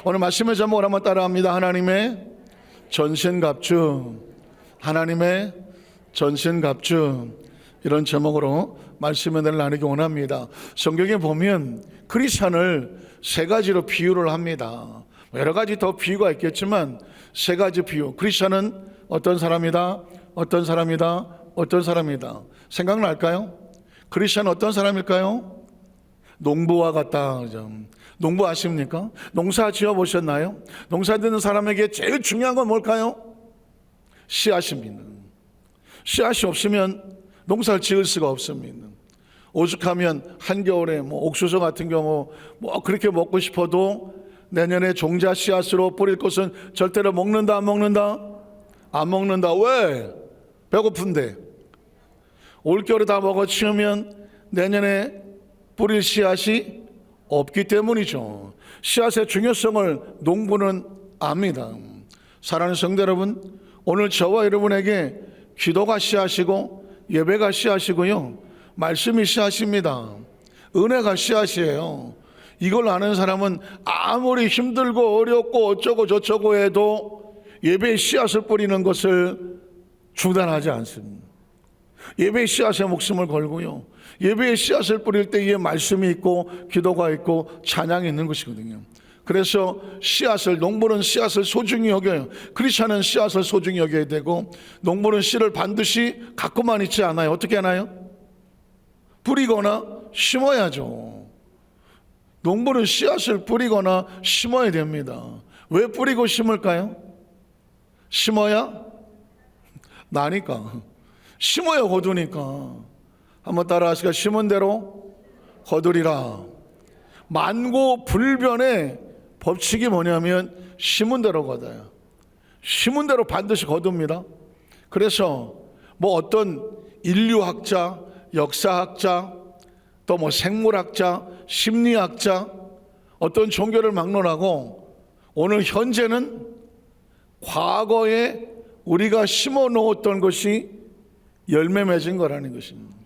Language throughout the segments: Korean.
오늘 말씀의 제목을 한번 따라합니다. 하나님의 전신갑주. 하나님의 전신갑주. 이런 제목으로 말씀의 은혜를 나누기 원합니다. 성경에 보면 크리스찬을 세 가지로 비유를 합니다. 여러 가지 더 비유가 있겠지만 세 가지 비유. 크리스찬은 어떤 사람이다, 어떤 사람이다, 어떤 사람이다. 생각날까요? 크리스찬은 어떤 사람일까요? 농부와 같다. 농부 아십니까? 농사 지어 보셨나요? 농사 짓는 사람에게 제일 중요한 건 뭘까요? 씨앗입니다. 씨앗이 없으면 농사를 지을 수가 없습니다. 오죽하면 한겨울에 옥수수 같은 경우 그렇게 먹고 싶어도 내년에 종자 씨앗으로 뿌릴 것은 절대로 먹는다, 안 먹는다? 안 먹는다. 왜? 배고픈데. 올겨울에 다 먹어 치우면 내년에 뿌릴 씨앗이 없기 때문이죠. 씨앗의 중요성을 농부는 압니다. 사랑하는 성도 여러분, 오늘 저와 여러분에게 기도가 씨앗이고 예배가 씨앗이고요, 말씀이 씨앗입니다. 은혜가 씨앗이에요. 이걸 아는 사람은 아무리 힘들고 어렵고 어쩌고 저쩌고 해도 예배의 씨앗을 뿌리는 것을 중단하지 않습니다. 예배의 씨앗에 목숨을 걸고요, 예배의 씨앗을 뿌릴 때 이에 말씀이 있고 기도가 있고 찬양이 있는 것이거든요. 그래서 씨앗을, 농부는 씨앗을 소중히 여겨요. 크리스찬은 씨앗을 소중히 여겨야 되고, 농부는 씨를 반드시 갖고만 있지 않아요. 어떻게 하나요? 뿌리거나 심어야죠. 농부는 씨앗을 뿌리거나 심어야 됩니다. 왜 뿌리고 심을까요? 심어야 나니까. 심어야 거두니까. 한번 따라하시까? 심은 대로 거두리라. 만고불변의 법칙이 뭐냐면 심은 대로 거둬요. 심은 대로 반드시 거둡니다. 그래서 어떤 인류학자, 역사학자, 또 생물학자, 심리학자, 어떤 종교를 막론하고 오늘 현재는 과거에 우리가 심어 놓았던 것이 열매 맺은 거라는 것입니다.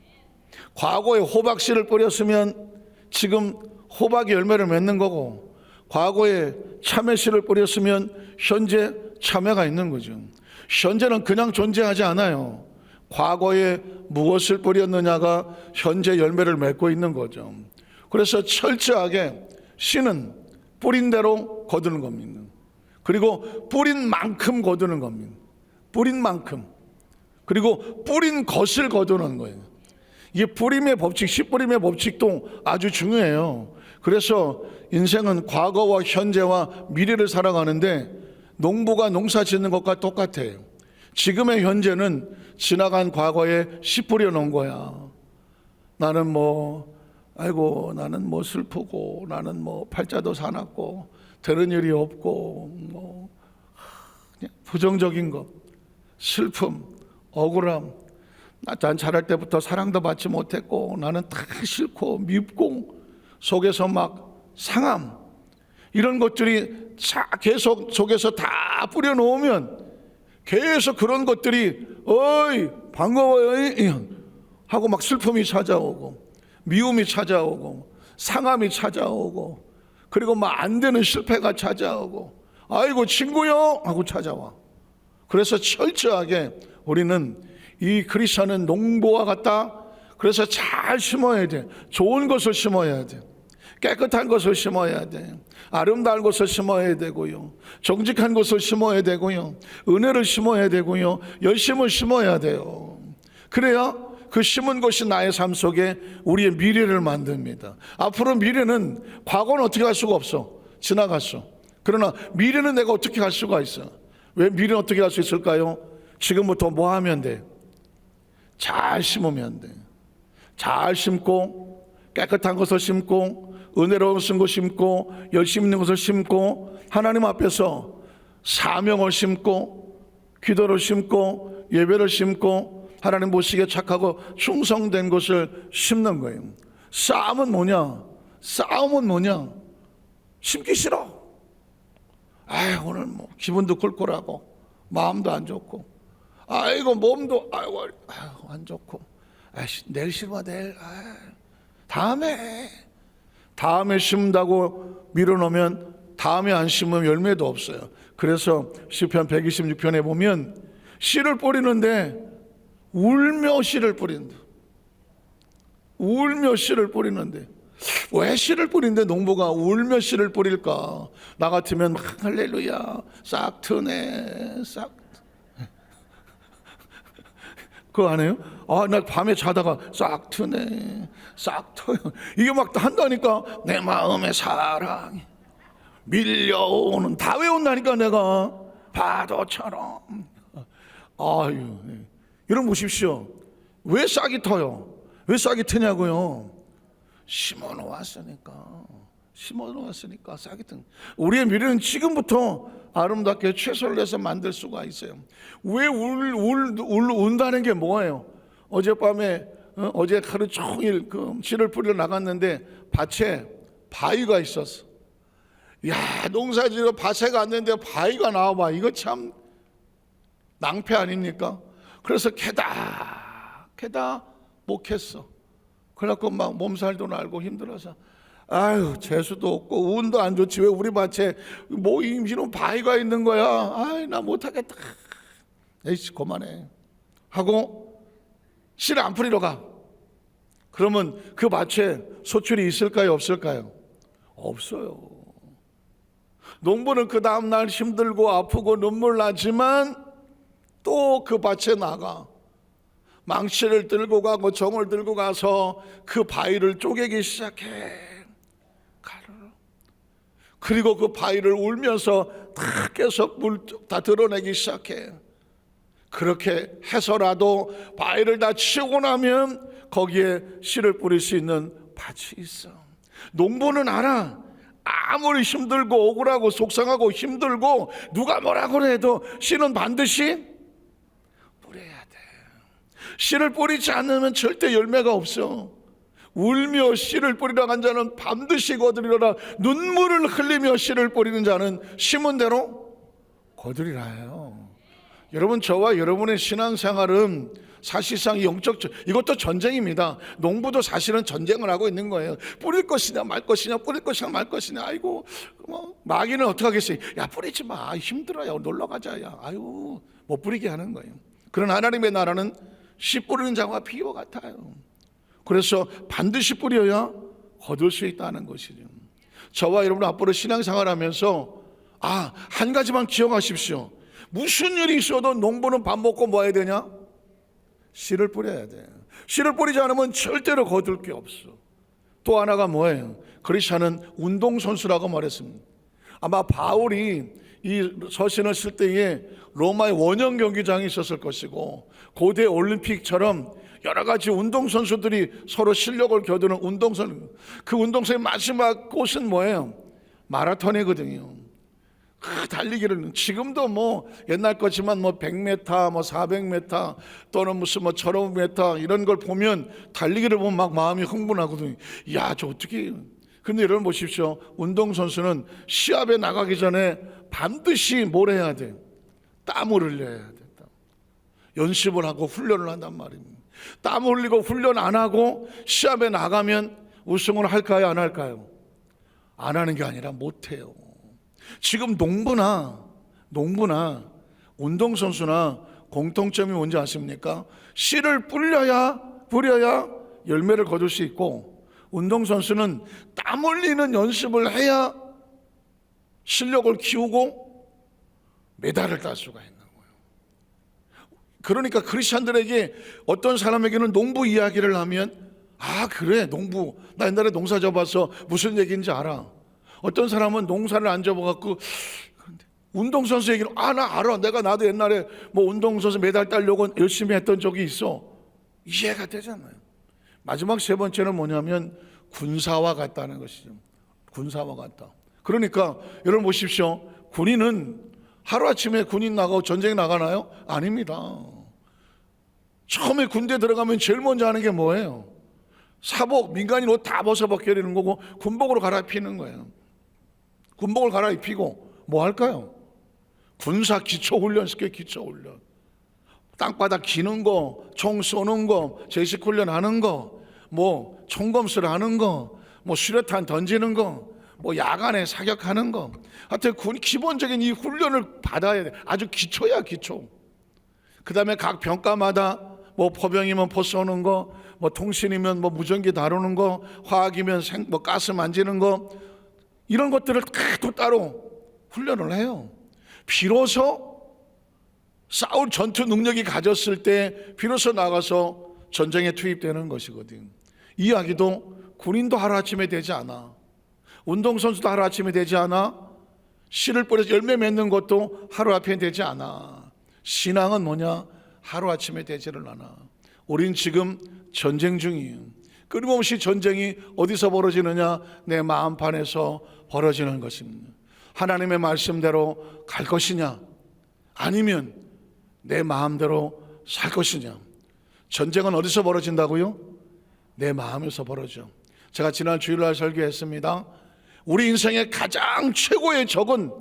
과거에 호박씨를 뿌렸으면 지금 호박이 열매를 맺는 거고, 과거에 참외씨를 뿌렸으면 현재 참외가 있는 거죠. 현재는 그냥 존재하지 않아요. 과거에 무엇을 뿌렸느냐가 현재 열매를 맺고 있는 거죠. 그래서 철저하게 씨는 뿌린 대로 거두는 겁니다. 그리고 뿌린 만큼 거두는 겁니다. 뿌린 만큼. 그리고 뿌린 것을 거두는 거예요. 이게 뿌림의 법칙, 씨 뿌림의 법칙도 아주 중요해요. 그래서 인생은 과거와 현재와 미래를 살아가는데 농부가 농사 짓는 것과 똑같아요. 지금의 현재는 지나간 과거에 씨 뿌려 놓은 거야. 나는 나는 슬프고, 나는 팔자도 사납고, 되는 일이 없고, 그냥 부정적인 것, 슬픔, 억울함, 난 자랄 때부터 사랑도 받지 못했고, 나는 다 싫고 밉고, 속에서 상함, 이런 것들이 계속 속에서 다 뿌려놓으면 계속 그런 것들이 어이 반가워요 하고 슬픔이 찾아오고, 미움이 찾아오고, 상함이 찾아오고, 그리고 안 되는 실패가 찾아오고, 아이고 친구요 하고 찾아와. 그래서 철저하게 우리는 이 크리스천은 농부와 같다. 그래서 잘 심어야 돼. 좋은 것을 심어야 돼. 깨끗한 것을 심어야 돼. 아름다운 것을 심어야 되고요, 정직한 것을 심어야 되고요, 은혜를 심어야 되고요, 열심을 심어야 돼요. 그래야 그 심은 것이 나의 삶 속에 우리의 미래를 만듭니다. 앞으로 미래는, 과거는 어떻게 할 수가 없어. 지나갔어. 그러나 미래는 내가 어떻게 할 수가 있어. 왜 미래는 어떻게 할 수 있을까요? 지금부터 뭐 하면 돼? 잘 심으면 돼. 잘 심고, 깨끗한 것을 심고, 은혜로운 것을 심고, 열심 있는 것을 심고, 하나님 앞에서 사명을 심고, 기도를 심고, 예배를 심고, 하나님 보시기에 착하고 충성된 것을 심는 거예요. 싸움은 뭐냐? 싸움은 뭐냐? 심기 싫어. 오늘 기분도 꿀꿀하고, 마음도 안 좋고, 아이고 몸도 안 좋고, 내일 심어, 내일. 다음에 심다고 밀어놓으면 다음에 안 심으면 열매도 없어요. 그래서 시편 126편에 보면 씨를 뿌리는데 울며 씨를 뿌린다. 울며 씨를 뿌리는데, 왜 씨를 뿌리는데 농부가 울며 씨를 뿌릴까? 나 같으면 막 할렐루야 싹 트네 싹. 그거 안 해요? 아, 나 밤에 자다가 싹 트네 싹 터요. 이게 막 한다니까. 내 마음의 사랑이 밀려오는, 다 외운다니까 내가 파도처럼. 아유, 여러분 보십시오. 왜 싹이 터요? 왜 싹이 트냐고요? 심어놓았으니까 싹이 튼. 우리의 미래는 지금부터 아름답게 최선을 내서 만들 수가 있어요. 왜 운다는 게 뭐예요? 어젯밤에 어제 하루 종일 그 씨를 뿌리러 나갔는데 밭에 바위가 있었어. 야, 농사지러 밭에 갔는데 바위가 나와봐. 이거 참 낭패 아닙니까? 그래서 캐다 못 캤어. 그래갖고 막 몸살도 날고 힘들어서, 아유, 재수도 없고 운도 안 좋지 왜 우리 밭에 뭐 임시로 바위가 있는 거야. 아이, 나 못하겠다. 에이씨, 그만해 하고 씨를 안 뿌리러 가. 그러면 그 밭에 소출이 있을까요, 없을까요? 없어요. 농부는 그 다음날 힘들고 아프고 눈물 나지만 또 그 밭에 나가 망치를 들고 가고 정을 들고 가서 그 바위를 쪼개기 시작해. 가르르. 그리고 그 바위를 울면서 다 깨서 물 다 드러내기 시작해. 그렇게 해서라도 바위를 다 치우고 나면 거기에 씨를 뿌릴 수 있는 밭이 있어. 농부는 알아. 아무리 힘들고 억울하고 속상하고 힘들고 누가 뭐라고 해도 씨는 반드시 뿌려야 돼. 씨를 뿌리지 않으면 절대 열매가 없어. 울며 씨를 뿌리러 간 자는 반드시 거두리라. 눈물을 흘리며 씨를 뿌리는 자는 심은 대로 거두리라 해요. 여러분, 저와 여러분의 신앙생활은 사실상 영적, 이것도 전쟁입니다. 농부도 사실은 전쟁을 하고 있는 거예요. 뿌릴 것이냐 말 것이냐, 뿌릴 것이냐 말 것이냐. 아이고, 마귀는 어떻게 하겠어요? 야, 뿌리지 마, 힘들어요, 놀러 가자. 야, 아유, 못 뿌리게 하는 거예요. 그런 하나님의 나라는 씨 뿌리는 자와 비와 같아요. 그래서 반드시 뿌려야 거둘 수 있다는 것이죠. 저와 여러분 앞으로 신앙생활하면서 한 가지만 기억하십시오. 무슨 일이 있어도 농부는 밥 먹고 뭐 해야 되냐? 씨를 뿌려야 돼. 씨를 뿌리지 않으면 절대로 거둘 게 없어. 또 하나가 뭐예요? 그리스도는 운동선수라고 말했습니다. 아마 바울이 이 서신을 쓸 때에 로마의 원형 경기장이 있었을 것이고, 고대 올림픽처럼 여러 가지 운동선수들이 서로 실력을 겨두는 운동선, 그 운동선의 마지막 꽃은 뭐예요? 마라톤이거든요. 달리기를 지금도 뭐 옛날 거지만 뭐 100m, 뭐 400m 또는 무슨 뭐 1500m 이런 걸 보면 달리기를 보면 막 마음이 흥분하거든요. 야, 저 어떻게. 근데 여러분 보십시오. 운동선수는 시합에 나가기 전에 반드시 뭘 해야 돼? 땀을 흘려야 돼. 연습을 하고 훈련을 한단 말입니다. 땀 흘리고 훈련 안 하고 시합에 나가면 우승을 할까요, 안 할까요? 안 하는 게 아니라 못 해요. 지금 농부나 운동선수나 공통점이 뭔지 아십니까? 씨를 뿌려야 열매를 거둘 수 있고, 운동선수는 땀 흘리는 연습을 해야 실력을 키우고 메달을 딸 수가 있는 거예요. 그러니까 크리스찬들에게 어떤 사람에게는 농부 이야기를 하면, 그래, 농부, 나 옛날에 농사 져봐서 무슨 얘기인지 알아. 어떤 사람은 농사를 안 접어갖고 운동선수 얘기를 나 알아. 나도 옛날에 뭐 운동선수 메달 따려고 열심히 했던 적이 있어. 이해가 되잖아요. 마지막 세 번째는 뭐냐면 군사와 같다는 것이죠. 군사와 같다. 그러니까 여러분 보십시오. 군인은 하루아침에 군인 나가고 전쟁 나가나요? 아닙니다. 처음에 군대 들어가면 제일 먼저 하는 게 뭐예요? 사복, 민간인 옷 다 벗어벗겨내는 거고 군복으로 갈아입히는 거예요. 군복을 갈아입히고 뭐 할까요? 군사 기초훈련 시켜. 기초훈련. 땅바닥 기는 거, 총 쏘는 거, 제식훈련 하는 거, 뭐 총검술 하는 거, 뭐 수류탄 던지는 거, 뭐 야간에 사격하는 거, 하여튼 기본적인 이 훈련을 받아야 돼. 아주 기초야, 기초. 그 다음에 각 병과마다 뭐 포병이면 포 쏘는 거, 뭐 통신이면 뭐 무전기 다루는 거, 화학이면 뭐 가스 만지는 거, 이런 것들을 또 따로 훈련을 해요. 비로소 싸울 전투 능력이 가졌을 때 비로소 나가서 전쟁에 투입되는 것이거든. 이 이야기도 군인도 하루아침에 되지 않아. 운동선수도 하루아침에 되지 않아. 씨를 뿌려서 열매 맺는 것도 하루아침에 되지 않아. 신앙은 뭐냐? 하루아침에 되지를 않아. 우린 지금 전쟁 중이에요. 끊임없이 전쟁이 어디서 벌어지느냐? 내 마음판에서 벌어지는 것입니다. 하나님의 말씀대로 갈 것이냐? 아니면 내 마음대로 살 것이냐? 전쟁은 어디서 벌어진다고요? 내 마음에서 벌어져. 제가 지난 주일날 설교했습니다. 우리 인생의 가장 최고의 적은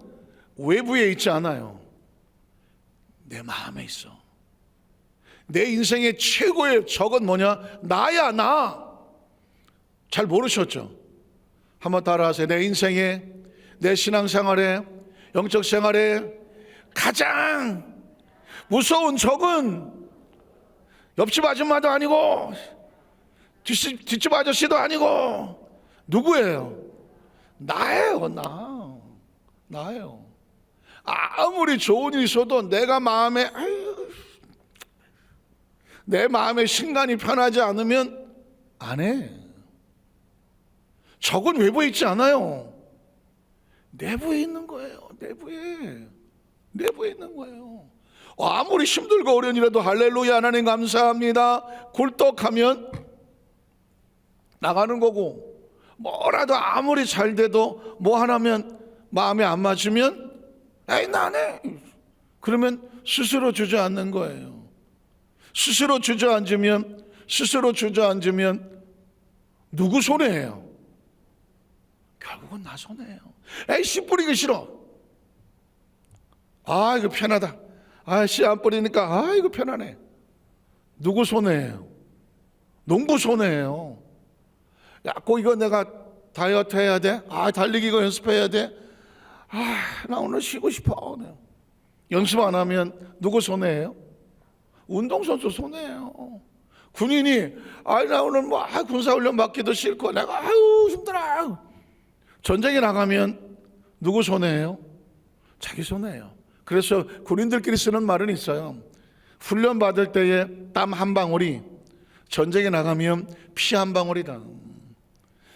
외부에 있지 않아요. 내 마음에 있어. 내 인생의 최고의 적은 뭐냐? 나야, 나. 잘 모르셨죠? 한번 따라하세요. 내 인생에, 내 신앙생활에, 영적 생활에 가장 무서운 적은 옆집 아줌마도 아니고 뒷집 아저씨도 아니고 누구예요? 나예요. 나예요. 아무리 좋은 일이 있어도 내가 내 마음에 신간이 편하지 않으면 안 해. 적은 외부에 있지 않아요. 내부에 있는 거예요. 내부에 있는 거예요. 아무리 힘들고 어려운 일에도 할렐루야 하나님 감사합니다 굴떡하면 나가는 거고, 뭐라도 아무리 잘 돼도 뭐 하나면 마음에 안 맞으면 에이 나네, 그러면 스스로 주저앉는 거예요. 스스로 주저앉으면 누구 손해예요? 결국은 나 손해예요. 에이 씨 뿌리기 싫어. 아 이거 편하다. 아 씨 안 뿌리니까 아 이거 편하네. 누구 손해예요? 농부 손해예요. 야 꼭 이거 내가 다이어트 해야 돼? 아 달리기 이거 연습해야 돼? 아 나 오늘 쉬고 싶어. 연습 안 하면 누구 손해예요? 운동선수 손해예요. 군인이 나 오늘 뭐 군사훈련 받기도 싫고 내가 힘들어. 전쟁에 나가면 누구 손해예요? 자기 손해예요. 그래서 군인들끼리 쓰는 말은 있어요. 훈련 받을 때에 땀 한 방울이 전쟁에 나가면 피 한 방울이다.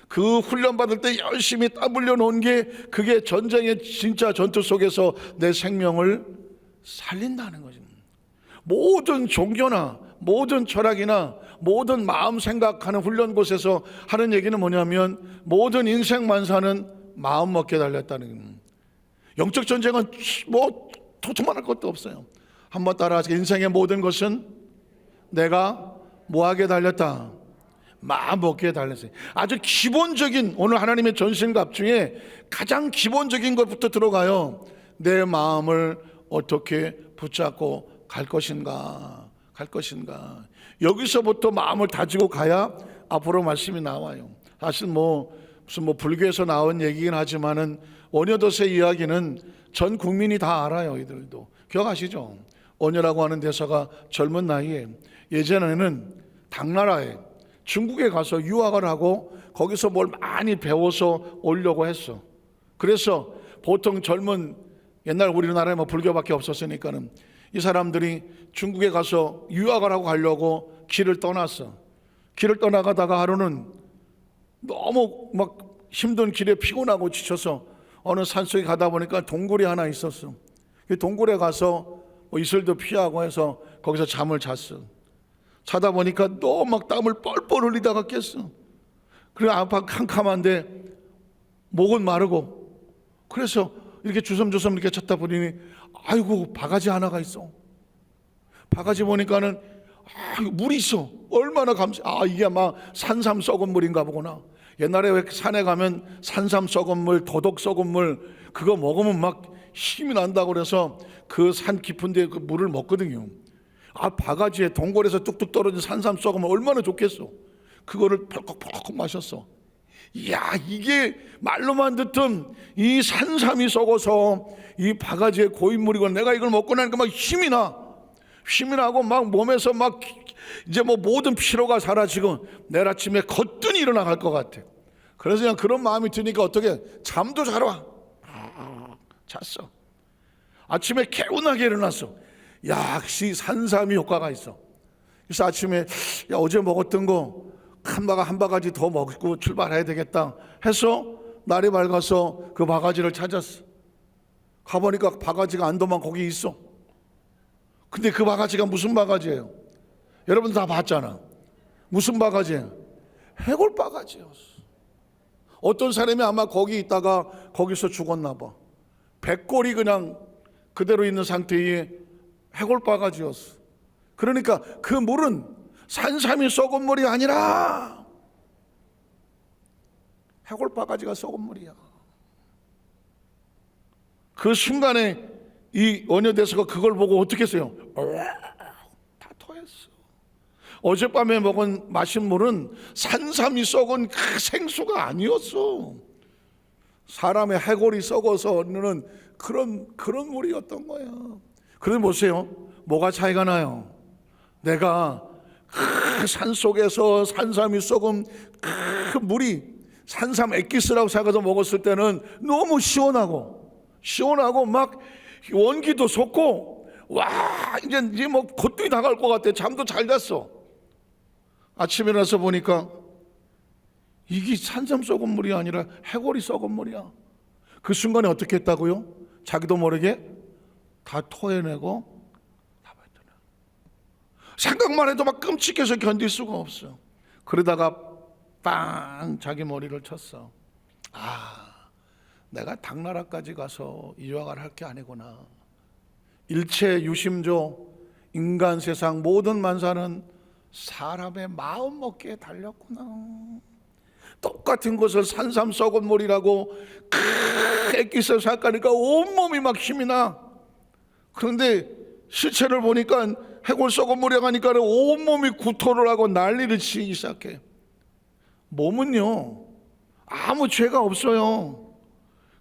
그 훈련 받을 때 열심히 땀 흘려 놓은 게 그게 전쟁의 진짜 전투 속에서 내 생명을 살린다는 거죠. 모든 종교나 모든 철학이나 모든 마음 생각하는 훈련 곳에서 하는 얘기는 뭐냐면 모든 인생 만사는 마음 먹게 달렸다는 거예요. 영적 전쟁은 뭐 도톰할 것도 없어요. 한번 따라하세요. 인생의 모든 것은 내가 뭐하게 달렸다? 마음 먹게 달렸어요. 아주 기본적인 오늘 하나님의 전신갑 중에 가장 기본적인 것부터 들어가요. 내 마음을 어떻게 붙잡고 갈 것인가. 여기서부터 마음을 다지고 가야 앞으로 말씀이 나와요. 사실 무슨 불교에서 나온 얘기긴 하지만은 원효도세 이야기는 전 국민이 다 알아요. 이들도 기억하시죠? 원효라고 하는 대사가 젊은 나이에 예전에는 당나라에 중국에 가서 유학을 하고 거기서 뭘 많이 배워서 오려고 했어. 그래서 보통 젊은 옛날 우리나라에 불교밖에 없었으니까는 이 사람들이 중국에 가서 유학을 하고 가려고 길을 떠났어. 길을 떠나가다가 하루는 너무 힘든 길에 피곤하고 지쳐서 어느 산속에 가다 보니까 동굴이 하나 있었어. 그 동굴에 가서 이슬도 피하고 해서 거기서 잠을 잤어. 자다 보니까 또 땀을 뻘뻘 흘리다가 깼어. 그래 아파 캄캄한데 목은 마르고 그래서 이렇게 주섬주섬 이렇게 찾다 보니 아이고 바가지 하나가 있어. 바가지 보니까는 물이 있어. 얼마나 이게 아마 산삼 썩은 물인가 보구나. 옛날에 왜 산에 가면 산삼 썩은 물, 도덕 썩은 물 그거 먹으면 힘이 난다고 그래서 그 산 깊은 데 그 물을 먹거든요. 바가지에 동굴에서 뚝뚝 떨어진 산삼 썩으면 얼마나 좋겠어. 그거를 벌컥벌컥 마셨어. 이야, 이게 말로만 듣던 이 산삼이 썩어서 이 바가지에 고인물이고 내가 이걸 먹고 나니까 막 힘이 나고 막 몸에서 막 이제 뭐 모든 피로가 사라지고 내일 아침에 거뜬히 일어나갈 것 같아. 그래서 그냥 그런 마음이 드니까 어떻게 잠도 잘 와. 잤어. 아침에 개운하게 일어났어. 역시 산삼이 효과가 있어. 그래서 아침에 야, 어제 먹었던 거 한 바가지 더 먹고 출발해야 되겠다 해서 날이 밝아서 그 바가지를 찾았어. 가보니까 바가지가 안도만 거기 있어. 근데 그 바가지가 무슨 바가지예요? 여러분 다 봤잖아. 무슨 바가지예요? 해골 바가지였어. 어떤 사람이 아마 거기 있다가 거기서 죽었나 봐. 백골이 그냥 그대로 있는 상태의 해골 바가지였어. 그러니까 그 물은 산삼이 썩은 물이 아니라 해골 바가지가 썩은 물이야. 그 순간에 이 원효대사가 그걸 보고 어떻게 했어요? 다 토했어. 어젯밤에 마신 물은 산삼이 썩은 그 생수가 아니었어. 사람의 해골이 썩어서는 그런 물이었던 거야. 그런데 보세요. 뭐가 차이가 나요? 내가 그 산속에서 산삼이 썩은 그 물이 산삼 액기스라고 생각해서 먹었을 때는 너무 시원하고 막 원기도 솟고 와 이제 뭐 거뜬히 나갈 것 같아. 잠도 잘 잤어. 아침에 일어나서 보니까 이게 산삼 썩은 물이 아니라 해골이 썩은 물이야. 그 순간에 어떻게 했다고요? 자기도 모르게 다 토해내고 다 뱉어내. 생각만 해도 막 끔찍해서 견딜 수가 없어. 그러다가 빵 자기 머리를 쳤어. 내가 당나라까지 가서 유학을 할 게 아니구나. 일체 유심조 인간 세상 모든 만사는 사람의 마음 먹기에 달렸구나. 똑같은 것을 산삼 썩은 물이라고 액기스를 생각하니까 온몸이 막 힘이 나. 그런데 실체를 보니까 해골 썩은 물이라고 하니까 온몸이 구토를 하고 난리를 치기 시작해. 몸은요 아무 죄가 없어요.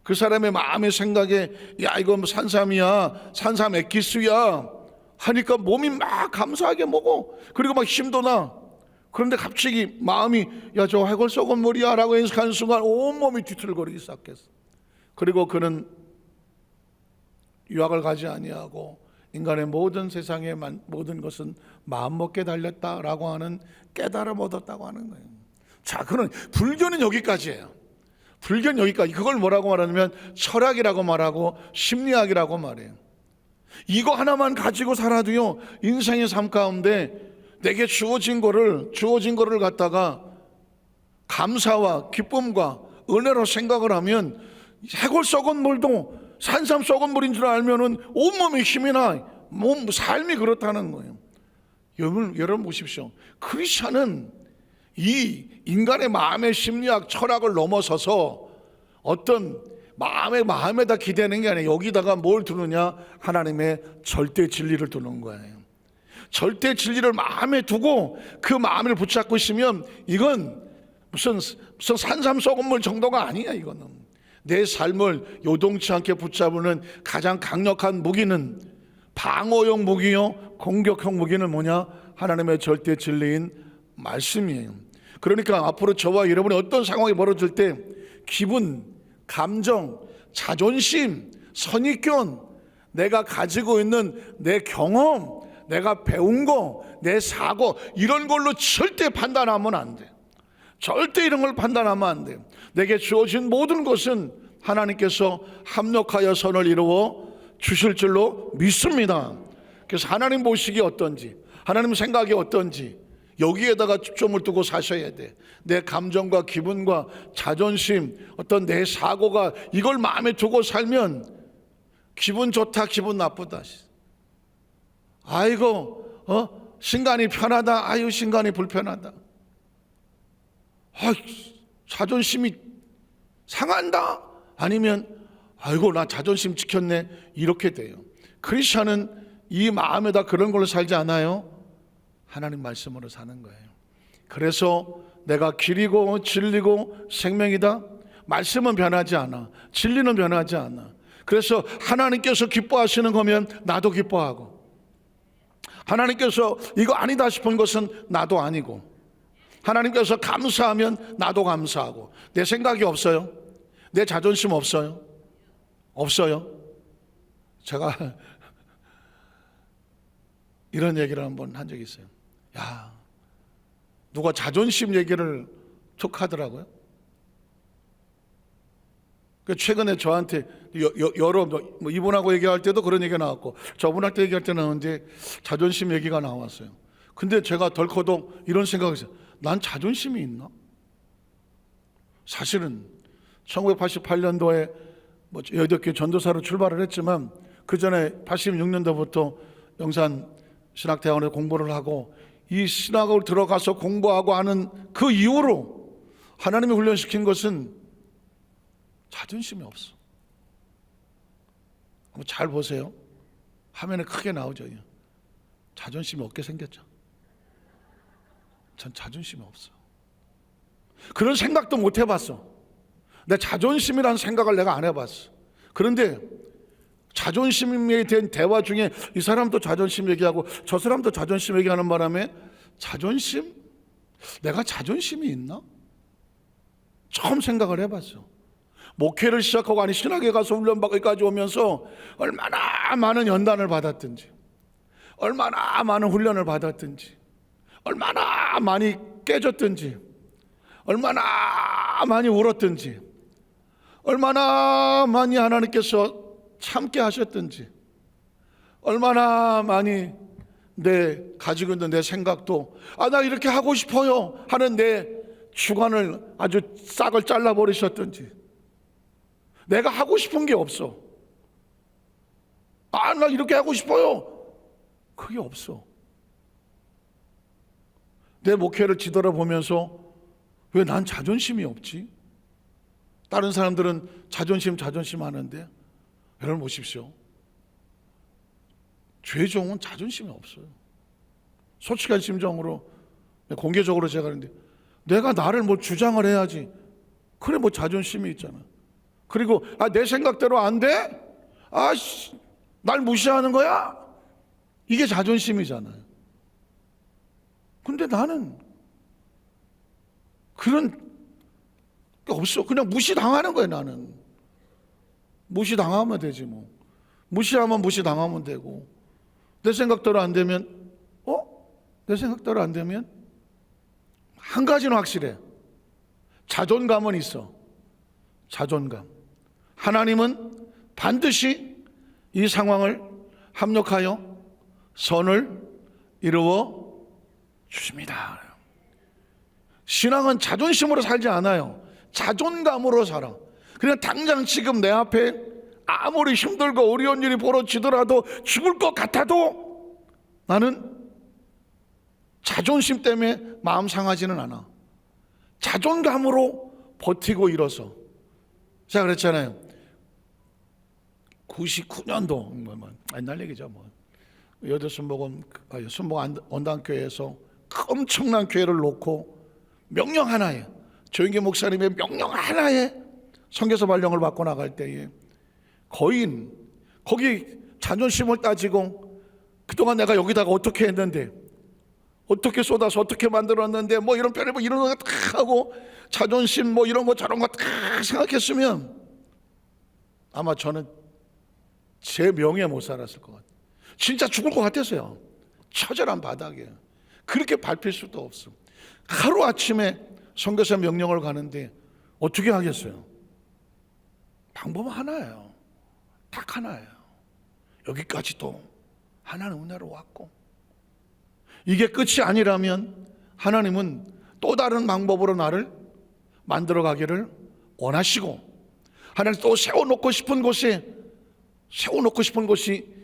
그 사람의 마음의 생각에 야 이거 뭐 산삼이야, 산삼 액기스야 하니까 몸이 막 감사하게 먹어. 그리고 막 힘도 나. 그런데 갑자기 마음이 야 저 해골 썩은 물이야 라고 인식하는 순간 온몸이 뒤틀거리기 시작했어. 그리고 그는 유학을 가지 아니하고 인간의 모든 세상의 모든 것은 마음먹게 달렸다라고 하는 깨달음 얻었다고 하는 거예요. 자, 그는 불교는 여기까지예요. 불교는 여기까지. 그걸 뭐라고 말하냐면 철학이라고 말하고 심리학이라고 말해요. 이거 하나만 가지고 살아도요 인생의 삶 가운데 내게 주어진 거를 갖다가 감사와 기쁨과 은혜로 생각을 하면 해골 썩은 물도 산삼 썩은 물인 줄 알면은 온몸에 힘이 나. 몸 삶이 그렇다는 거예요. 여러분 보십시오. 크리스찬은 이 인간의 마음의 심리학 철학을 넘어서서 어떤 마음에다 기대는 게 아니에요. 여기다가 뭘 두느냐? 하나님의 절대 진리를 두는 거예요. 절대 진리를 마음에 두고 그 마음을 붙잡고 있으면 이건 무슨 산삼 썩은 물 정도가 아니야. 이거는 내 삶을 요동치 않게 붙잡는 가장 강력한 무기는 방어용 무기요 공격형 무기는 뭐냐? 하나님의 절대 진리인 말씀이에요. 그러니까 앞으로 저와 여러분이 어떤 상황이 벌어질 때 기분, 감정, 자존심, 선입견, 내가 가지고 있는 내 경험, 내가 배운 거, 내 사고 이런 걸로 절대 판단하면 안 돼. 절대 이런 걸 판단하면 안 돼. 내게 주어진 모든 것은 하나님께서 합력하여 선을 이루어 주실 줄로 믿습니다. 그래서 하나님 보시기 어떤지, 하나님 생각이 어떤지 여기에다가 초점을 두고 사셔야 돼. 내 감정과 기분과 자존심, 어떤 내 사고가 이걸 마음에 두고 살면 기분 좋다, 기분 나쁘다. 아이고, 신간이 편하다. 아유, 신간이 불편하다. 자존심이 상한다. 아니면 아이고, 나 자존심 지켰네. 이렇게 돼요. 크리스찬은 이 마음에다 그런 걸로 살지 않아요. 하나님 말씀으로 사는 거예요. 그래서 내가 길이고 진리고 생명이다. 말씀은 변하지 않아. 진리는 변하지 않아. 그래서 하나님께서 기뻐하시는 거면 나도 기뻐하고, 하나님께서 이거 아니다 싶은 것은 나도 아니고, 하나님께서 감사하면 나도 감사하고. 내 생각이 없어요? 내 자존심 없어요? 없어요? 제가 이런 얘기를 한번 한 적이 있어요. 야, 누가 자존심 얘기를 툭 하더라고요. 최근에 저한테 여러 이분하고 얘기할 때도 그런 얘기가 나왔고, 저분한테 얘기할 때 나오는데 자존심 얘기가 나왔어요. 근데 제가 덜커덕 이런 생각을 했어요. 난 자존심이 있나? 사실은 1988년도에 여덟교회 전도사로 출발을 했지만, 그 전에 86년도부터 영산 신학대학원에 공부를 하고, 이 신학을 들어가서 공부하고 하는 그 이후로 하나님이 훈련시킨 것은 자존심이 없어. 한번 잘 보세요. 화면에 크게 나오죠. 자존심이 없게 생겼죠. 전 자존심이 없어. 그런 생각도 못 해봤어. 내 자존심이라는 생각을 내가 안 해봤어. 그런데 자존심에 대한 대화 중에 이 사람도 자존심 얘기하고 저 사람도 자존심 얘기하는 바람에, 자존심? 내가 자존심이 있나? 처음 생각을 해봤어. 목회를 시작하고, 아니 신학에 가서 훈련받기까지 오면서 얼마나 많은 연단을 받았든지, 얼마나 많은 훈련을 받았든지, 얼마나 많이 깨졌든지, 얼마나 많이 울었든지, 얼마나 많이 하나님께서 참게 하셨든지, 얼마나 많이 내 가지고 있는 내 생각도 나 이렇게 하고 싶어요 하는 내 주관을 아주 싹을 잘라버리셨든지, 내가 하고 싶은 게 없어. 나 이렇게 하고 싶어요. 그게 없어. 내 목회를 뒤돌아보면서 왜 난 자존심이 없지? 다른 사람들은 자존심 하는데, 여러분 보십시오. 죄종은 자존심이 없어요. 솔직한 심정으로 공개적으로 제가 하는데, 내가 나를 뭐 주장을 해야지. 그래, 뭐 자존심이 있잖아. 그리고 내 생각대로 안 돼? 날 무시하는 거야? 이게 자존심이잖아요. 근데 나는 그런 게 없어. 그냥 무시당하는 거예요. 나는 무시당하면 되지 뭐. 무시하면 무시당하면 되고, 내 생각대로 안 되면 내 생각대로 안 되면 한 가지는 확실해. 자존감은 있어. 자존감. 하나님은 반드시 이 상황을 합력하여 선을 이루어 주십니다. 신앙은 자존심으로 살지 않아요. 자존감으로 살아. 그냥 당장 지금 내 앞에 아무리 힘들고 어려운 일이 벌어지더라도, 죽을 것 같아도 나는 자존심 때문에 마음 상하지는 않아. 자존감으로 버티고 일어서. 제가 그랬잖아요. 99년도 옛날 얘기죠. 여덟 순복음 언단교회에서 엄청난 교회를 놓고 명령 하나에, 조영기 목사님의 명령 하나에 선교사 발령을 받고 나갈 때에, 거기 자존심을 따지고, 그동안 내가 여기다가 어떻게 했는데, 어떻게 쏟아서 어떻게 만들었는데, 이런 별의 이런 거 다 하고, 자존심 이런 거 저런 거 다 생각했으면 아마 저는 제 명예 못 살았을 것 같아요. 진짜 죽을 것 같았어요. 처절한 바닥에. 그렇게 밟힐 수도 없어. 하루아침에 선교사 명령을 가는데 어떻게 하겠어요? 방법 하나예요. 딱 하나예요. 여기까지도 하나님 은혜로 왔고, 이게 끝이 아니라면 하나님은 또 다른 방법으로 나를 만들어 가기를 원하시고, 하나님 또 세워놓고 싶은 곳이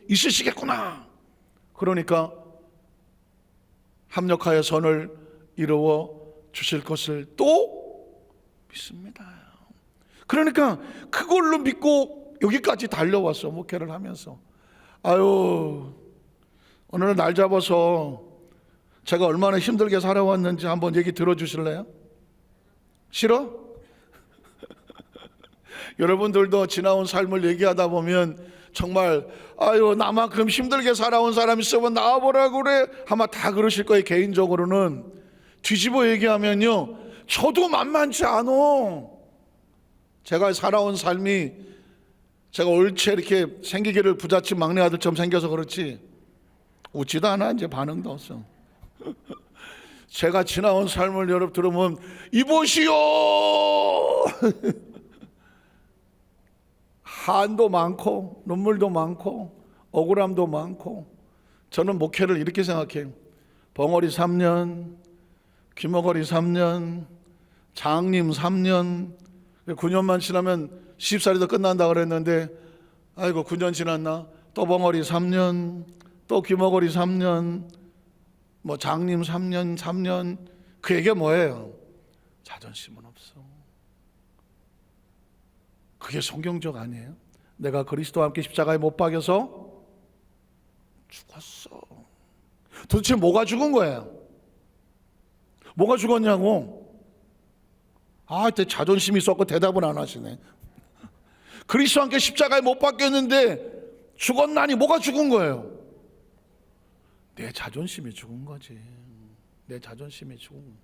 있으시겠구나. 그러니까 합력하여 선을 이루어 주실 것을 또 믿습니다. 그러니까 그걸로 믿고 여기까지 달려왔어. 목회를 하면서 어느 날 잡아서 제가 얼마나 힘들게 살아왔는지 한번 얘기 들어주실래요? 싫어? 여러분들도 지나온 삶을 얘기하다 보면 정말 아유 나만큼 힘들게 살아온 사람 있으면 나와보라고 그래 아마 다 그러실 거예요. 개인적으로는 뒤집어 얘기하면요, 저도 만만치 않아. 제가 살아온 삶이 제가 옳게 이렇게 생기기를 부잣집 막내 아들처럼 생겨서 그렇지 웃지도 않아. 이제 반응도 없어. 제가 지나온 삶을 여러분 들으면 이보시오. 한도 많고 눈물도 많고 억울함도 많고. 저는 목회를 이렇게 생각해요. 벙어리 3년, 귀머거리 3년, 장님 3년, 9년만 지나면 시집살이도 끝난다 그랬는데 아이고 9년 지났나? 또 벙어리 3년, 또 귀머거리 3년, 뭐 장님 3년. 그 얘기가 뭐예요? 자존심은 없어. 그게 성경적 아니에요? 내가 그리스도와 함께 십자가에 못 박여서 죽었어. 도대체 뭐가 죽은 거예요? 뭐가 죽었냐고? 자존심이 있었고 대답을 안 하시네. 그리스도와 함께 십자가에 못 박혔는데 죽었나니 뭐가 죽은 거예요? 내 자존심이 죽은 거지. 내 자존심이 죽은 거예요.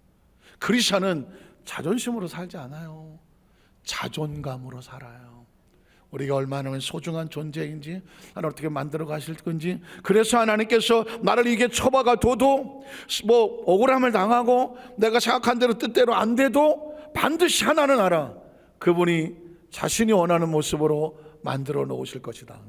크리스찬은 자존심으로 살지 않아요. 자존감으로 살아요. 우리가 얼마나 소중한 존재인지, 하나님 어떻게 만들어 가실 건지. 그래서 하나님께서 나를 이게 쳐박아 둬도, 뭐 억울함을 당하고 내가 생각한 대로 뜻대로 안 돼도 반드시 하나는 알아. 그분이 자신이 원하는 모습으로 만들어 놓으실 것이다.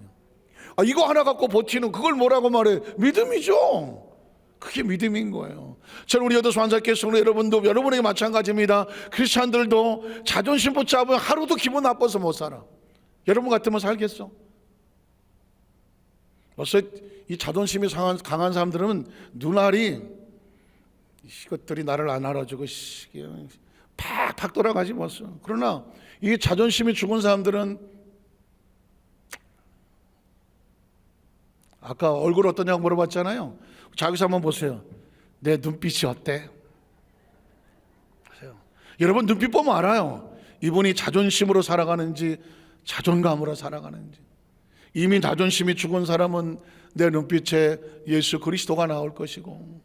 이거 하나 갖고 버티는 그걸 뭐라고 말해? 믿음이죠. 그게 믿음인 거예요. 저는 우리 여도수 환자께서 여러분도 여러분에게 마찬가지입니다. 크리스찬들도 자존심 붙잡으면 하루도 기분 나빠서 못 살아. 여러분 같으면 살겠어? 벌써 이 자존심이 강한 사람들은 눈알이 이것들이 나를 안 알아주고 팍팍 돌아가지 벌써. 그러나 이 자존심이 죽은 사람들은 아까 얼굴 어떠냐고 물어봤잖아요. 자기서 한번 보세요. 내 눈빛이 어때? 보세요. 여러분 눈빛 보면 알아요. 이분이 자존심으로 살아가는지 자존감으로 살아가는지. 이미 자존심이 죽은 사람은 내 눈빛에 예수 그리스도가 나올 것이고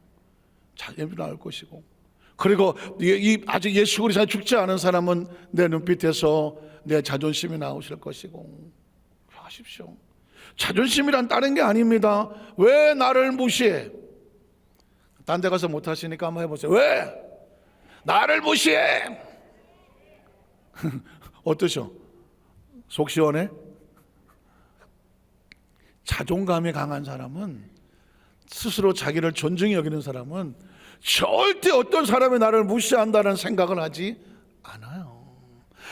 자존이 나올 것이고, 그리고 아직 예수 그리스도가 죽지 않은 사람은 내 눈빛에서 내 자존심이 나오실 것이고. 하십시오. 자존심이란 다른 게 아닙니다. 왜 나를 무시해? 딴 데 가서 못하시니까 한번 해보세요. 왜 나를 무시해? 어떠셔? 속 시원해? 자존감이 강한 사람은, 스스로 자기를 존중히 여기는 사람은 절대 어떤 사람이 나를 무시한다는 생각을 하지 않아요.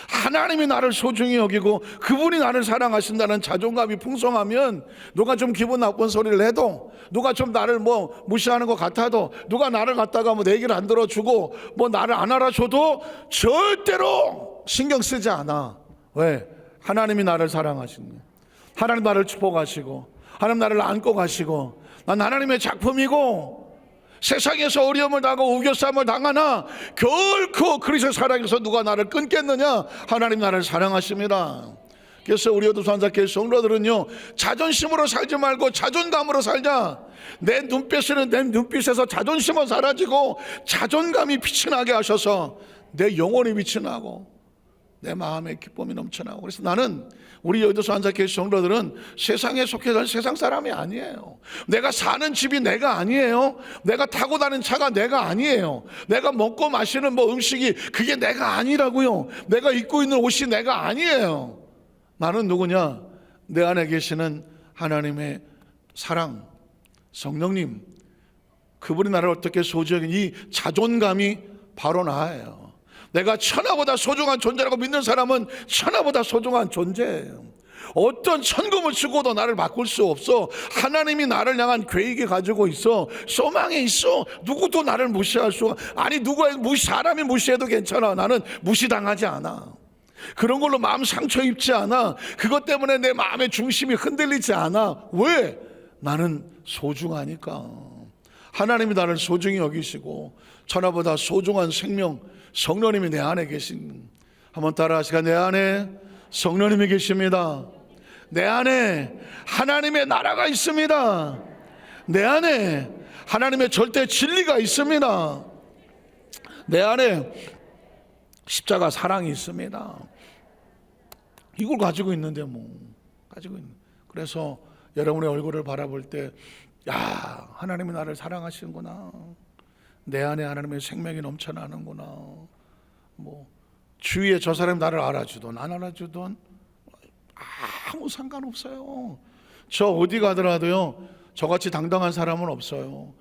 하나님이 나를 소중히 여기고 그분이 나를 사랑하신다는 자존감이 풍성하면, 누가 좀 기분 나쁜 소리를 해도, 누가 좀 나를 뭐 무시하는 것 같아도, 누가 나를 갖다가 뭐 내 얘기를 안 들어주고 뭐 나를 안 알아줘도 절대로 신경 쓰지 않아. 왜? 하나님이 나를 사랑하시는 거예요. 하나님 나를 축복하시고 하나님 나를 안고 가시고, 난 하나님의 작품이고, 세상에서 어려움을 당하고 우겨쌈을 당하나 결코 그리스도 사랑에서 누가 나를 끊겠느냐? 하나님 나를 사랑하십니다. 그래서 우리 여도수 환자교회 성도들은요, 자존심으로 살지 말고 자존감으로 살자. 내 눈빛에는 내 눈빛에서 자존심은 사라지고 자존감이 빛이 나게 하셔서 내 영혼이 빛이 나고 내 마음에 기쁨이 넘쳐나고. 그래서 나는 우리 여도수 환자교회 성도들은 세상에 속해 살 세상 사람이 아니에요. 내가 사는 집이 내가 아니에요. 내가 타고 다니는 차가 내가 아니에요. 내가 먹고 마시는 뭐 음식이 그게 내가 아니라고요. 내가 입고 있는 옷이 내가 아니에요. 나는 누구냐? 내 안에 계시는 하나님의 사랑, 성령님, 그분이 나를 어떻게 소중히, 이 자존감이 바로 나예요. 내가 천하보다 소중한 존재라고 믿는 사람은 천하보다 소중한 존재예요. 어떤 천금을 주고도 나를 바꿀 수 없어. 하나님이 나를 향한 계획이 가지고 있어. 소망이 있어. 누구도 나를 무시할 수, 아니 사람이 무시해도 괜찮아. 나는 무시당하지 않아. 그런 걸로 마음 상처 입지 않아. 그것 때문에 내 마음의 중심이 흔들리지 않아. 왜? 나는 소중하니까. 하나님이 나를 소중히 여기시고 천하보다 소중한 생명 성령님이 내 안에 계신, 한번 따라 하시까? 내 안에 성령님이 계십니다. 내 안에 하나님의 나라가 있습니다. 내 안에 하나님의 절대 진리가 있습니다. 내 안에 십자가 사랑이 있습니다. 이걸 가지고 있는데 가지고 있는. 그래서 여러분의 얼굴을 바라볼 때, 야, 하나님이 나를 사랑하시는구나. 내 안에 하나님의 생명이 넘쳐나는구나. 주위에 저 사람이 나를 알아주든 안 알아주든 아무 상관없어요. 저 어디 가더라도요, 저같이 당당한 사람은 없어요.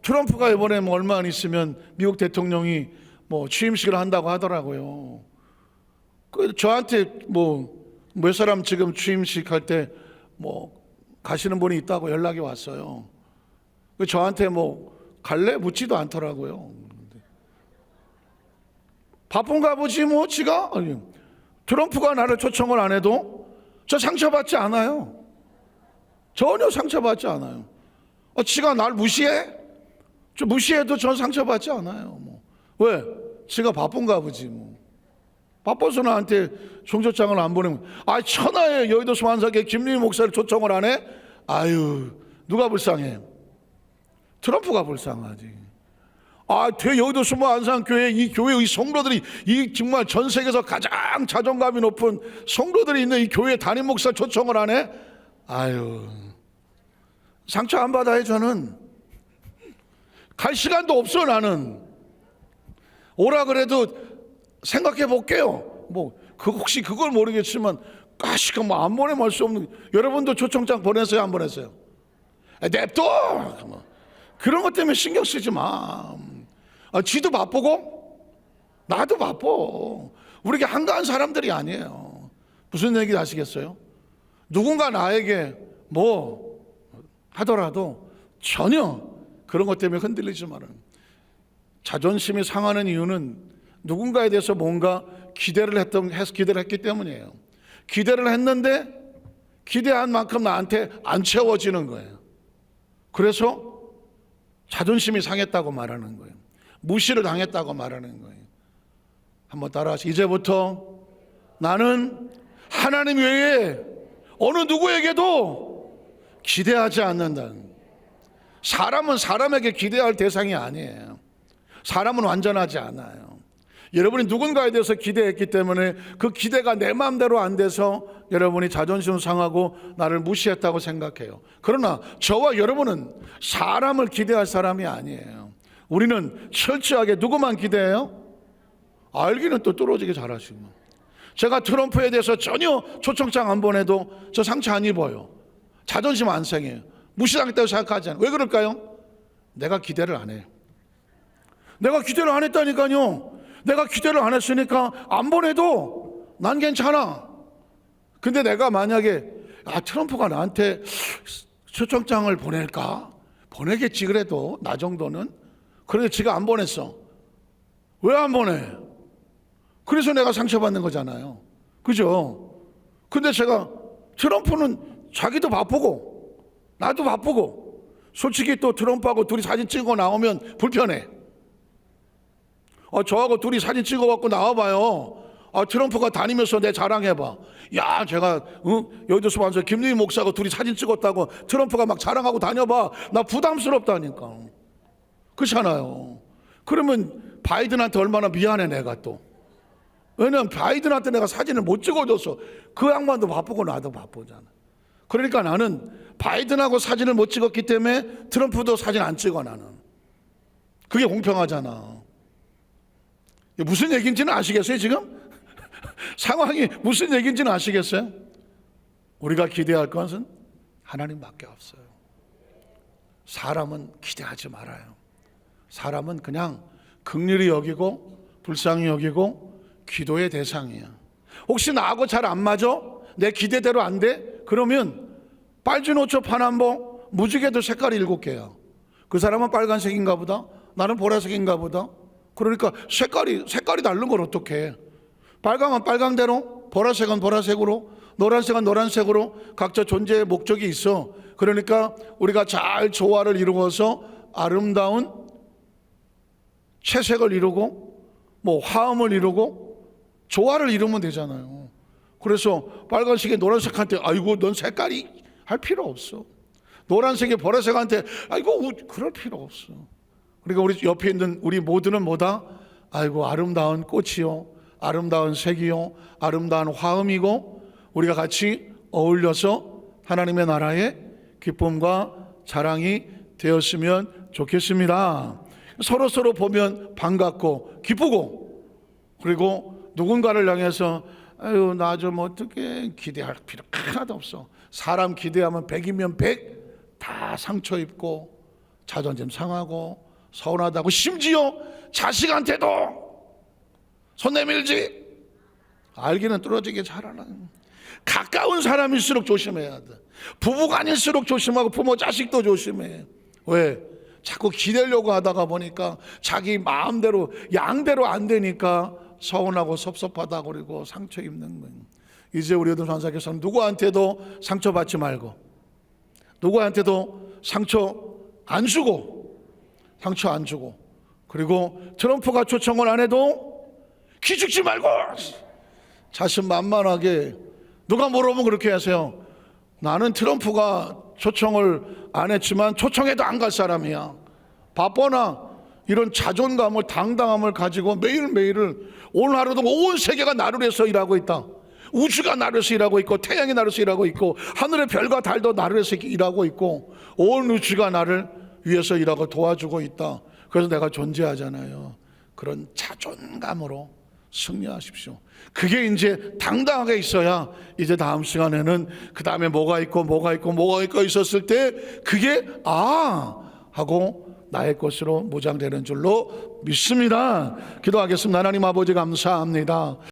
트럼프가 이번에 얼마 안 있으면 미국 대통령이 취임식을 한다고 하더라고요. 저한테 몇 사람 지금 취임식 할 때 가시는 분이 있다고 연락이 왔어요. 저한테 갈래? 묻지도 않더라고요. 바쁜가 보지 지가? 아니, 트럼프가 나를 초청을 안 해도 저 상처받지 않아요. 전혀 상처받지 않아요. 지가 날 무시해? 저 무시해도 전 상처받지 않아요. 왜? 지가 바쁜가 보지 바빠서 나한테 총조장을 안 보내면, 천하의 여의도 수완사계 김유희 목사를 초청을 안 해? 아유, 누가 불쌍해? 트럼프가 불쌍하지. 여의도 수완사교회 이 교회의 성도들이, 이 정말 전 세계에서 가장 자존감이 높은 성도들이 있는 이 교회 담임 목사 초청을 안 해? 아유, 상처 안 받아요. 저는 갈 시간도 없어. 나는 오라 그래도 생각해 볼게요. 혹시 그걸 모르겠지만 가시가 안 보내면 할 수 없는. 여러분도 초청장 보냈어요? 안 보냈어요? 냅둬. 그런 것 때문에 신경 쓰지 마. 지도 바쁘고 나도 바빠. 우리가 한가한 사람들이 아니에요. 무슨 얘기 아시겠어요? 누군가 나에게 하더라도 전혀 그런 것 때문에 흔들리지 말아요. 자존심이 상하는 이유는 누군가에 대해서 뭔가 기대를 했기 때문이에요. 기대를 했는데 기대한 만큼 나한테 안 채워지는 거예요. 그래서 자존심이 상했다고 말하는 거예요. 무시를 당했다고 말하는 거예요. 한번 따라하시죠. 이제부터 나는 하나님 외에 어느 누구에게도 기대하지 않는다는. 사람은 사람에게 기대할 대상이 아니에요. 사람은 완전하지 않아요. 여러분이 누군가에 대해서 기대했기 때문에 그 기대가 내 마음대로 안 돼서 여러분이 자존심 상하고 나를 무시했다고 생각해요. 그러나 저와 여러분은 사람을 기대할 사람이 아니에요. 우리는 철저하게 누구만 기대해요? 알기는 또 뚫어지게 잘하시고. 제가 트럼프에 대해서 전혀 초청장 안 보내도 저 상처 안 입어요. 자존심 안 상해요. 무시당했다고 생각하지 않아요. 왜 그럴까요? 내가 기대를 안 해요. 내가 기대를 안 했다니까요. 내가 기대를 안 했으니까 안 보내도 난 괜찮아. 근데 내가 만약에 트럼프가 나한테 초청장을 보낼까? 보내겠지. 그래도 나 정도는. 그런데 지가 안 보냈어. 왜 안 보내? 그래서 내가 상처받는 거잖아요. 그죠? 근데 제가 트럼프는 자기도 바쁘고 나도 바쁘고, 솔직히 또 트럼프하고 둘이 사진 찍어 나오면 불편해. 저하고 둘이 사진 찍어갖고 나와봐요. 트럼프가 다니면서 내 자랑해봐. 야, 제가 여의도 수반서 김유희 목사하고 둘이 사진 찍었다고 트럼프가 막 자랑하고 다녀봐. 나 부담스럽다니까. 그렇잖아요. 그러면 바이든한테 얼마나 미안해 내가 또. 왜냐면 바이든한테 내가 사진을 못 찍어줬어. 그 양반도 바쁘고 나도 바쁘잖아. 그러니까 나는 바이든하고 사진을 못 찍었기 때문에 트럼프도 사진 안 찍어. 나는 그게 공평하잖아. 무슨 얘기인지는 아시겠어요 지금? 상황이 무슨 얘기인지는 아시겠어요? 우리가 기대할 것은 하나님밖에 없어요. 사람은 기대하지 말아요. 사람은 그냥 긍휼히 여기고 불쌍히 여기고 기도의 대상이야. 혹시 나하고 잘 안 맞아? 내 기대대로 안 돼? 그러면 빨주 노초 파남보 무지개도 색깔이 7개야. 그 사람은 빨간색인가 보다, 나는 보라색인가 보다. 그러니까 색깔이 다른 걸 어떡해. 빨강은 빨강대로, 보라색은 보라색으로, 노란색은 노란색으로 각자 존재의 목적이 있어. 그러니까 우리가 잘 조화를 이루어서 아름다운 채색을 이루고 뭐 화음을 이루고 조화를 이루면 되잖아요. 그래서 빨간색에 노란색한테 아이고 넌 색깔이 할 필요 없어. 노란색에 보라색한테 아이고 그럴 필요 없어. 그러니까 우리 옆에 있는 우리 모두는 뭐다? 아이고 아름다운 꽃이요, 아름다운 색이요, 아름다운 화음이고 우리가 같이 어울려서 하나님의 나라의 기쁨과 자랑이 되었으면 좋겠습니다. 서로 보면 반갑고 기쁘고, 그리고 누군가를 향해서 아유 나 좀 어떻게 기대할 필요 하나도 없어. 사람 기대하면 100이면 100 다 상처 입고 자존심 상하고 서운하다고, 심지어 자식한테도 손 내밀지. 알기는 뚫어지게 잘하는 가까운 사람일수록 조심해야 돼. 부부가 아닐수록 조심하고 부모 자식도 조심해. 왜? 자꾸 기대려고 하다가 보니까 자기 마음대로 양대로 안 되니까 서운하고 섭섭하다 그리고 상처 입는 거예요. 이제 우리 어떤 산사께서는 누구한테도 상처받지 말고, 누구한테도 상처 안 주고, 그리고 트럼프가 초청을 안 해도 기죽지 말고 자신만만하게, 누가 물어보면 그렇게 하세요. 나는 트럼프가 초청을 안 했지만 초청해도 안 갈 사람이야. 바빠나 이런 자존감을, 당당함을 가지고 매일매일을, 오늘 하루도 온 세계가 나를 위해서 일하고 있다. 우주가 나를 위해서 일하고 있고, 태양이 나를 위해서 일하고 있고, 하늘의 별과 달도 나를 위해서 일하고 있고, 온 우주가 나를 위해서 일하고 도와주고 있다. 그래서 내가 존재하잖아요. 그런 자존감으로 승리하십시오. 그게 이제 당당하게 있어야 이제 다음 시간에는 그 다음에 뭐가 있고 있었을 때 그게 하고 나의 것으로 무장되는 줄로 믿습니다. 기도하겠습니다. 하나님 아버지 감사합니다.